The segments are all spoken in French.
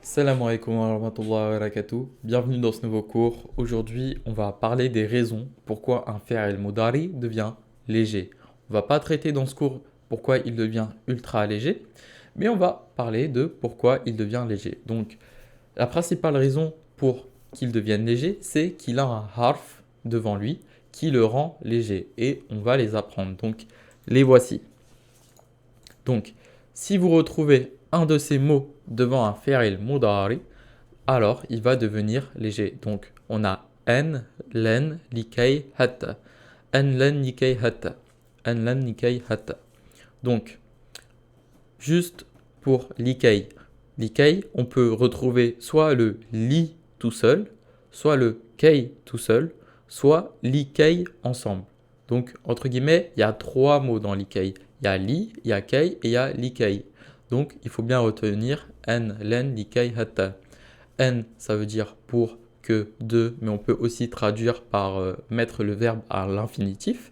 Salam alaikum wa rahmatullahi wa barakatuh. Bienvenue dans ce nouveau cours. Aujourd'hui, on va parler des raisons pourquoi un fi'l mudari devient léger. On va pas traiter dans ce cours pourquoi il devient ultra léger, mais on va parler de pourquoi il devient léger. Donc, la principale raison pour qu'il devienne léger, c'est qu'il a un harf devant lui qui le rend léger et on va les apprendre. Donc, les voici. Donc, si vous retrouvez un de ces mots devant un fi'l mudari, alors il va devenir léger. Donc, on a en, len, likay, hatta. En, len, likay, hatta. En, len, likay, hatta. Donc, juste pour likay. Likay, on peut retrouver soit le li tout seul, soit le kay tout seul, soit likay ensemble. Donc, entre guillemets, il y a trois mots dans likay. Il y a li, il y a kay et il y a likay. Donc, il faut bien retenir en, len, likay, hatta. En, ça veut dire pour, que, de, mais on peut aussi traduire par mettre le verbe à l'infinitif.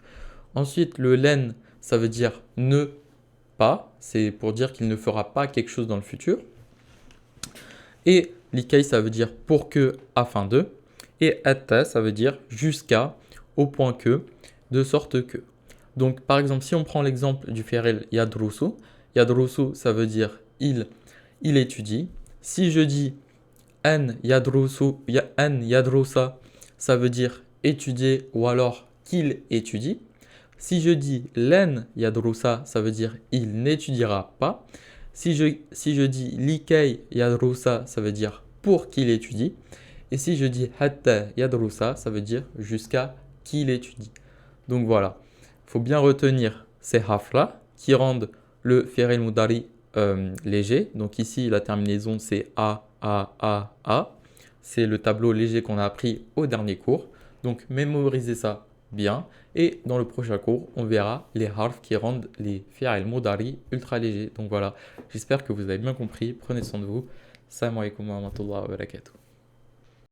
Ensuite, le len, ça veut dire ne pas, c'est pour dire qu'il ne fera pas quelque chose dans le futur. Et likay, ça veut dire pour que, afin de. Et hatta, ça veut dire jusqu'à, au point que, de sorte que. Donc, par exemple, si on prend l'exemple du fi'l yadrusu, yadrusu, ça veut dire il étudie. Si je dis an yadrusu, an yadrusa, ça veut dire étudier ou alors qu'il étudie. Si je dis len yadrusa, ça veut dire il n'étudiera pas. Si je dis likay yadrusa, ça veut dire pour qu'il étudie. Et si je dis hatta yadrusa, ça veut dire jusqu'à qu'il étudie. Donc voilà, il faut bien retenir ces harfs-là qui rendent le fi'l mudari léger. Donc ici, la terminaison, c'est A. C'est le tableau léger qu'on a appris au dernier cours. Donc mémorisez ça bien. Et dans le prochain cours, on verra les harfs qui rendent les fi'l mudari ultra légers. Donc voilà, j'espère que vous avez bien compris. Prenez soin de vous. Salam alaikum wa rahmatullahi wa barakatuh.